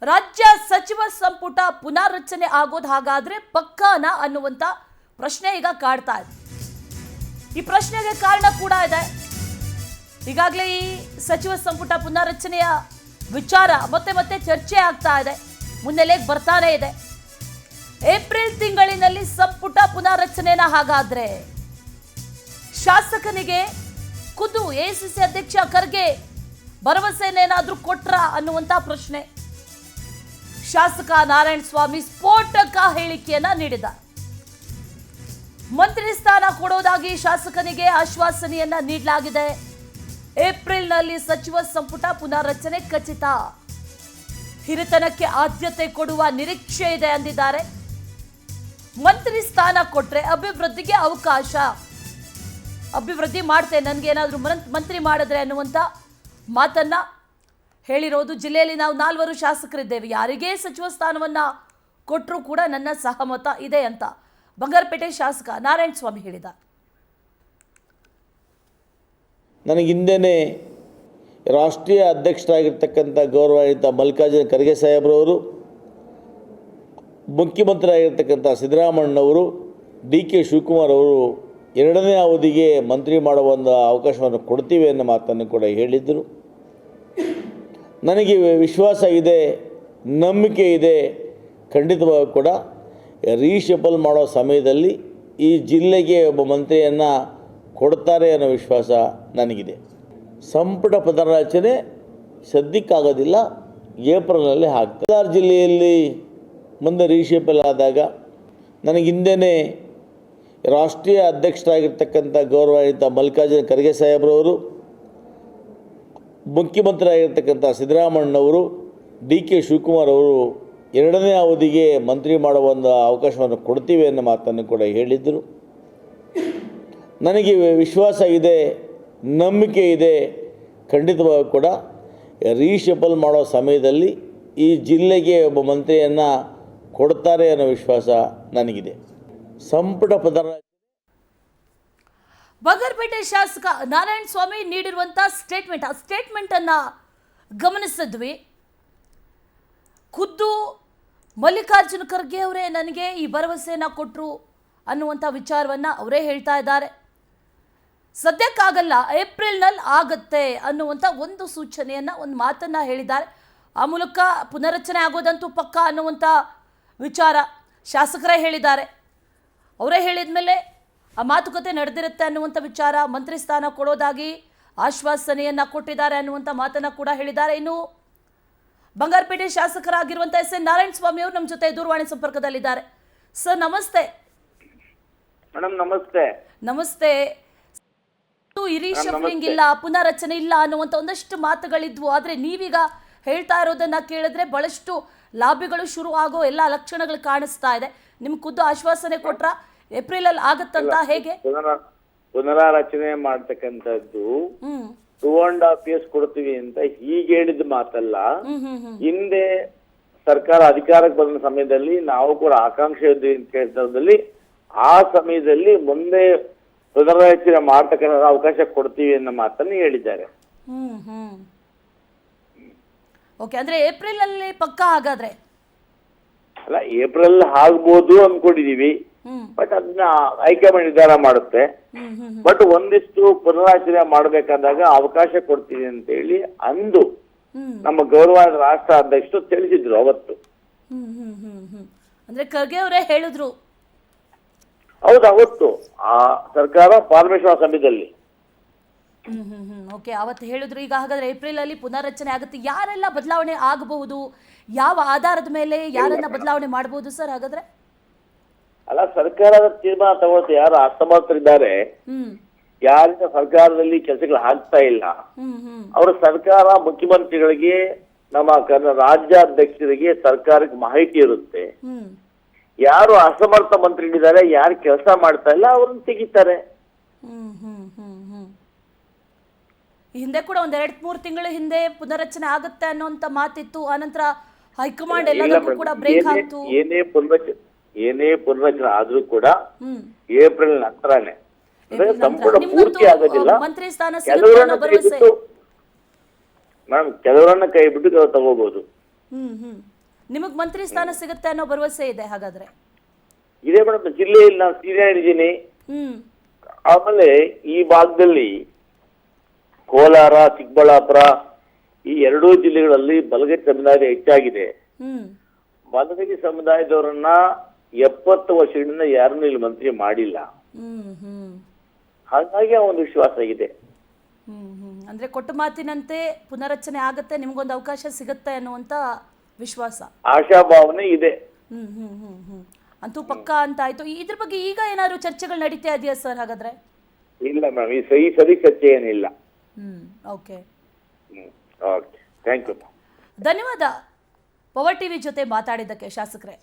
ರಾಜ್ಯ ಸಚಿವ ಸಂಪುಟ ಪುನಾರಚನೆ ಆಗೋದು ಹಾಗಾದ್ರೆ ಪಕ್ಕಾನ ಅನ್ನುವಂತ ಪ್ರಶ್ನೆ ಈಗ ಕಾಡ್ತಾ ಇದೆ. ಈ ಪ್ರಶ್ನೆಗೆ ಕಾರಣ ಕೂಡ ಇದೆ. ಈಗಾಗಲೇ ಈ ಸಚಿವ ಸಂಪುಟ ಪುನಾರಚನೆಯ ವಿಚಾರ ಮತ್ತೆ ಮತ್ತೆ ಚರ್ಚೆ ಆಗ್ತಾ ಇದೆ, ಮುನ್ನೆಲೆಗೆ ಬರ್ತಾನೆ ಇದೆ. ಏಪ್ರಿಲ್ ತಿಂಗಳಿನಲ್ಲಿ ಸಂಪುಟ ಪುನಾರಚನೆನ ಹಾಗಾದ್ರೆ ಶಾಸಕನಿಗೆ ಖುದ್ದು ಎಸಿಸಿ ಅಧ್ಯಕ್ಷ ಖರ್ಗೆ ಭರವಸೆಯನ್ನೇನಾದ್ರೂ ಕೊಟ್ರ ಅನ್ನುವಂತ ಪ್ರಶ್ನೆ. ಶಾಸಕ ನಾರಾಯಣ ಸ್ವಾಮಿ ಸ್ಫೋಟಕ ಹೇಳಿಕೆಯನ್ನ ನೀಡಿದ. ಮಂತ್ರಿ ಸ್ಥಾನ ಕೊಡುವುದಾಗಿ ಶಾಸಕನಿಗೆ ಆಶ್ವಾಸನೆಯನ್ನ ನೀಡಲಾಗಿದೆ. ಏಪ್ರಿಲ್ನಲ್ಲಿ ಸಚಿವ ಸಂಪುಟ ಪುನಾರಚನೆ ಖಚಿತ, ಹಿರಿತನಕ್ಕೆ ಆದ್ಯತೆ ಕೊಡುವ ನಿರೀಕ್ಷೆ ಇದೆ ಅಂದಿದ್ದಾರೆ. ಮಂತ್ರಿ ಸ್ಥಾನ ಕೊಟ್ರೆ ಅಭಿವೃದ್ಧಿಗೆ ಅವಕಾಶ, ಅಭಿವೃದ್ಧಿ ಮಾಡ್ತೇನೆ, ನನಗೇನಾದ್ರೂ ಮಂತ್ರಿ ಮಾಡಿದ್ರೆ ಅನ್ನುವಂಥ ಮಾತನ್ನ ಹೇಳಿರೋದು. ಜಿಲ್ಲೆಯಲ್ಲಿ ನಾವು 4 ಶಾಸಕರಿದ್ದೇವೆ, ಯಾರಿಗೇ ಸಚಿವ ಸ್ಥಾನವನ್ನ ಕೊಟ್ಟರೂ ಕೂಡ ನನ್ನ ಸಹಮತ ಇದೆ ಅಂತ ಬಂಗಾರಪೇಟೆ ಶಾಸಕ ನಾರಾಯಣ ಸ್ವಾಮಿ ಹೇಳಿದ. ನನಗೆ ಹಿಂದೆನೇ ರಾಷ್ಟ್ರೀಯ ಅಧ್ಯಕ್ಷರಾಗಿರ್ತಕ್ಕಂಥ ಗೌರವಾನ್ವಿತ ಮಲ್ಲಿಕಾರ್ಜುನ ಖರ್ಗೆ ಸಾಹೇಬ್ರವರು, ಮುಖ್ಯಮಂತ್ರಿ ಆಗಿರ್ತಕ್ಕಂಥ ಸಿದ್ದರಾಮಣ್ಣವರು, ಡಿ.ಕೆ. ಶಿವಕುಮಾರ್ ಅವರು 2ನೇ ಅವಧಿಗೆ ಮಂತ್ರಿ ಮಾಡುವ ಒಂದು ಅವಕಾಶವನ್ನು ಕೊಡ್ತೀವಿ ಅನ್ನೋ ಮಾತನ್ನು ಕೂಡ ಹೇಳಿದ್ದರು. ನನಗೆ ವಿಶ್ವಾಸ ಇದೆ, ನಂಬಿಕೆ ಇದೆ, ಖಂಡಿತವಾಗಿ ಕೂಡ ರೀಶಫಲ್ ಮಾಡೋ ಸಮಯದಲ್ಲಿ ಈ ಜಿಲ್ಲೆಗೆ ಒಬ್ಬ ಮಂತ್ರಿಯನ್ನು ಕೊಡ್ತಾರೆ ಅನ್ನೋ ವಿಶ್ವಾಸ ನನಗಿದೆ. ಸಂಪುಟ ಪುನರ್ರಚನೆ ಸದ್ಯಕ್ಕಾಗೋದಿಲ್ಲ, ಏಪ್ರಿಲ್ನಲ್ಲಿ ಆಗ್ತದೆ. ಜಿಲ್ಲೆಯಲ್ಲಿ ಮುಂದೆ ರೀಶಫಲ್ ಆದಾಗ ನನಗೆ ಹಿಂದೆನೇ ರಾಷ್ಟ್ರೀಯ ಅಧ್ಯಕ್ಷರಾಗಿರ್ತಕ್ಕಂಥ ಗೌರವಾನ್ವಿತ ಮಲ್ಲಿಕಾರ್ಜುನ ಖರ್ಗೆ ಸಾಹೇಬ್ರವರು, ಮುಖ್ಯಮಂತ್ರಿ ಆಗಿರ್ತಕ್ಕಂಥ ಸಿದ್ದರಾಮಣ್ಣವರು, ಡಿ.ಕೆ. ಶಿವಕುಮಾರ್ ಅವರು 2ನೇ ಅವಧಿಗೆ ಮಂತ್ರಿ ಮಾಡುವ ಒಂದು ಅವಕಾಶವನ್ನು ಕೊಡ್ತೀವಿ ಅನ್ನೋ ಮಾತನ್ನು ಕೂಡ ಹೇಳಿದ್ದರು. ನನಗೆ ವಿಶ್ವಾಸ ಇದೆ, ನಂಬಿಕೆ ಇದೆ, ಖಂಡಿತವಾಗಿ ಕೂಡ ರೀಶಫಲ್ ಮಾಡೋ ಸಮಯದಲ್ಲಿ ಈ ಜಿಲ್ಲೆಗೆ ಒಬ್ಬ ಮಂತ್ರಿಯನ್ನು ಕೊಡ್ತಾರೆ ಅನ್ನೋ ವಿಶ್ವಾಸ ನನಗಿದೆ. ಸಂಪುಟ ಪುನರ್ರಚನೆ ಬಂಗಾರಪೇಟೆ ಶಾಸಕ ನಾರಾಯಣ ಸ್ವಾಮಿ ನೀಡಿರುವಂಥ ಸ್ಟೇಟ್ಮೆಂಟ್, ಆ ಸ್ಟೇಟ್ಮೆಂಟನ್ನು ಗಮನಿಸಿದ್ವಿ. ಖುದ್ದು ಮಲ್ಲಿಕಾರ್ಜುನ ಖರ್ಗೆ ಅವರೇ ನನಗೆ ಈ ಭರವಸೆಯನ್ನು ಕೊಟ್ಟರು ಅನ್ನುವಂಥ ವಿಚಾರವನ್ನು ಅವರೇ ಹೇಳ್ತಾ ಇದ್ದಾರೆ. ಸದ್ಯಕ್ಕಾಗಲ್ಲ, ಏಪ್ರಿಲ್ನಲ್ಲಿ ಆಗುತ್ತೆ ಅನ್ನುವಂಥ ಒಂದು ಸೂಚನೆಯನ್ನು, ಒಂದು ಮಾತನ್ನು ಹೇಳಿದ್ದಾರೆ. ಆ ಮೂಲಕ ಪುನರಚನೆ ಆಗೋದಂತೂ ಪಕ್ಕ ಅನ್ನುವಂಥ ವಿಚಾರ ಶಾಸಕರೇ ಹೇಳಿದ್ದಾರೆ. ಅವರೇ ಹೇಳಿದ ಮೇಲೆ ಆ ಮಾತುಕತೆ ನಡೆದಿರುತ್ತೆ ಅನ್ನುವಂಥ ವಿಚಾರ, ಮಂತ್ರಿ ಸ್ಥಾನ ಕೊಡೋದಾಗಿ ಆಶ್ವಾಸನೆಯನ್ನು ಕೊಟ್ಟಿದ್ದಾರೆ ಅನ್ನುವಂಥ ಮಾತನ್ನು ಕೂಡ ಹೇಳಿದ್ದಾರೆ. ಇನ್ನು ಬಂಗಾರಪೇಟೆ ಶಾಸಕರಾಗಿರುವಂಥ ಎಸ್.ಎನ್. ನಾರಾಯಣ ಸ್ವಾಮಿ ಅವರು ನಮ್ಮ ಜೊತೆ ದೂರವಾಣಿ ಸಂಪರ್ಕದಲ್ಲಿದ್ದಾರೆ. ಸರ್ ನಮಸ್ತೆ. ಮೇಡಮ್ ನಮಸ್ತೆ. ನಮಸ್ತೆ. ರೀಶಫ್ಲಿಂಗ್ ಇಲ್ಲ, ಪುನರಚನೆ ಇಲ್ಲ ಅನ್ನುವಂಥ ಒಂದಷ್ಟು ಮಾತುಗಳಿದ್ವು. ಆದರೆ ನೀವೀಗ ಹೇಳ್ತಾ ಇರೋದನ್ನ ಕೇಳಿದ್ರೆ ಬಹಳಷ್ಟು ಲಾಬಿಗಳು ಶುರು ಆಗೋ ಎಲ್ಲ ಲಕ್ಷಣಗಳು ಕಾಣಿಸ್ತಾ ಇದೆ. ನಿಮ್ ಖುದ್ದು ಆಶ್ವಾಸನೆ ಕೊಟ್ರ ಏಪ್ರಿಲ್ ಆಗತ್ತಂತ? ಹೇಗೆ ಪುನರಾರಚನೆ ಮಾಡ್ತಕ್ಕಂಥದ್ದು 2.5 years ಕೊಡ್ತೀವಿ ಅಂತ ಹೀಗೆ ಹೇಳಿದ ಮಾತಲ್ಲ. ಹಿಂದೆ ಸರ್ಕಾರ ಅಧಿಕಾರಕ್ಕೆ ಬಂದ ಸಮಯದಲ್ಲಿ ನಾವು ಕೂಡ ಆಕಾಂಕ್ಷೆ ಕೇಂದ್ರದಲ್ಲಿ ಆ ಸಮಯದಲ್ಲಿ ಮುಂದೆ ಪುನರಾರಚನೆ ಮಾಡ್ತಕ್ಕಂಥ ಅವಕಾಶ ಕೊಡ್ತೀವಿ ಅನ್ನೋ ಮಾತನ್ನು ಹೇಳಿದ್ದಾರೆ. ಓಕೆ, ಅಂದ್ರೆ ಏಪ್ರಿಲ್ ಅಲ್ಲಿ ಪಕ್ಕ ಹಾಗಾದ್ರೆ? ಅಲ್ಲ, ಏಪ್ರಿಲ್ ಆಗ್ಬೋದು ಅನ್ಕೊಂಡಿದೀವಿ, ಬಟ್ ಅದನ್ನ ಹೈಕಮಾಂಡ್ ನಿರ್ಧಾರ ಮಾಡುತ್ತೆ. ಬಟ್ ಒಂದಿಷ್ಟು ಪುನರಾಚನೆ ಮಾಡ್ಬೇಕಾದಾಗ ಅವಕಾಶ ಕೊಡ್ತೀವಿ ಅಂತ ಹೇಳಿ ಅಂದು ನಮ್ಮ ಗೌರವ ರಾಷ್ಟ್ರ ಅಧ್ಯಕ್ಷರು ತಿಳಿಸಿದ್ರು ಅವತ್ತು. ಅಂದ್ರೆ ಖರ್ಗೆ ಅವರೇ ಹೇಳಿದ್ರು? ಹೌದು, ಅವತ್ತು ಆ ಸರ್ಕಾರ ಪಾರ್ಮೇಶ್ವರ ಸಮಯದಲ್ಲಿ. ಓಕೆ, ಅವತ್ತು ಹೇಳಿದ್ರು. ಈಗ ಹಾಗಾದ್ರೆ ಏಪ್ರಿಲ್ ಅಲ್ಲಿ ಪುನರ್ರಚನೆ ಆಗುತ್ತೆ. ಯಾರೆಲ್ಲ ಬದಲಾವಣೆ ಆಗಬಹುದು, ಯಾವ ಆಧಾರದ ಮೇಲೆ ಯಾರನ್ನ ಬದಲಾವಣೆ ಮಾಡಬಹುದು ಸರ್ ಹಾಗಾದ್ರೆ? ಅಲ್ಲ, ಸರ್ಕಾರದ ತೀರ್ಮಾನ ತಗೊಳ್ತೆ. ಯಾರು ಅಸಮರ್ಥರಿದ್ದಾರೆ, ಯಾರಿಂದ ಸರ್ಕಾರದಲ್ಲಿ ಕೆಲಸಗಳು ಆಗ್ತಾ ಇಲ್ಲ, ಅವರ ಸರ್ಕಾರ ಮುಖ್ಯಮಂತ್ರಿಗಳಿಗೆ, ನಮ್ಮ ರಾಜ್ಯಾಧ್ಯಕ್ಷರಿಗೆ, ಸರ್ಕಾರಕ್ಕೆ ಮಾಹಿತಿ ಇರುತ್ತೆ. ಯಾರು ಅಸಮರ್ಥ ಮಂತ್ರಿಗಳಿದ್ದಾರೆ, ಯಾರು ಕೆಲಸ ಮಾಡ್ತಾ ಇಲ್ಲ, ಅವ್ರನ್ನ ತೆಗಿತಾರೆ. ಹಿಂದೆ ಕೂಡ 2-3 ತಿಂಗಳ ಹಿಂದೆ ಪುನರಚನೆ ಆಗುತ್ತೆ ಅನ್ನೋಂತ ಮಾತಿತ್ತು. ಆನಂತರ ಹೈಕಮಾಂಡ್ ಎಲ್ಲದಕ್ಕೂ ಕೂಡ ಬ್ರೇಕ್ ಆಯ್ತು. ಏನೇ ಪುನರಚನೆ ಆದ್ರೂ ಕೂಡ ಏಪ್ರಿಲ್ ನಂತರನೇ, ಸಂಪೂರ್ಣ ಪೂರ್ತಿ ಆಗೋದಿಲ್ಲ. ಮಂತ್ರಿ ಸ್ಥಾನ ಮೇಡಮ್, ಕೆಲವರನ್ನ ಕೈ ಬಿಟ್ಟು ತಗೋಬಹುದು. ನಿಮಗೆ ಮಂತ್ರಿ ಸ್ಥಾನ ಸಿಗುತ್ತೆ ಅನ್ನೋ ಭರವಸೆ ಇದೆ ಹಾಗಾದ್ರೆ? ಇದೇ ಮೇಡಮ್, ಜಿಲ್ಲೆಯಲ್ಲಿ ನಾನು ಸೀನಿಯರ್ ಇದ್ದೀನಿ. ಆಮೇಲೆ ಈ ಭಾಗದಲ್ಲಿ ಕೋಲಾರ, ಚಿಕ್ಕಬಳ್ಳಾಪುರ ಈ ಎರಡೂ ಜಿಲ್ಲೆಗಳಲ್ಲಿ ಬಲಗೈ ಸಮುದಾಯ ಹೆಚ್ಚಾಗಿದೆ. ಬಲಗೈ ಸಮುದಾಯದವರನ್ನ 70 ವರ್ಷಗಳಿಂದ ಯಾರನ್ನೂ ಇಲ್ಲಿ ಮಂತ್ರಿ ಮಾಡಿಲ್ಲ. ಹಾಗಾಗಿ ಆ ಒಂದು ವಿಶ್ವಾಸ ಇದೆ. ಅಂದ್ರೆ ಕೊಟ್ಟ ಮಾತಿನಂತೆ ಪುನರಚನೆ ಆಗತ್ತೆ, ನಿಮ್ಗೊಂದು ಅವಕಾಶ ಸಿಗುತ್ತೆ ಅನ್ನುವಂತ ವಿಶ್ವಾಸ, ಆಶಾಭಾವನೆ ಇದೆ. ಅಂತೂ ಪಕ್ಕಾ ಅಂತ ಆಯ್ತು. ಇದ್ರ ಬಗ್ಗೆ ಈಗ ಏನಾದ್ರು ಚರ್ಚೆಗಳು ನಡೀತಾ ಇದೆಯಾ ಸರ್ ಹಾಗಾದ್ರೆ? ಇಲ್ಲ ಮ್ಯಾಮ್, ಈ ಸರಿ ಚರ್ಚೆ ಏನಿಲ್ಲ. Okay, okay, thank you. ಧನ್ಯವಾದ ಪವರ್ ಟಿವಿ ಜೊತೆ ಮಾತಾಡಿದ್ದಕ್ಕೆ ಶಾಸಕರೇ.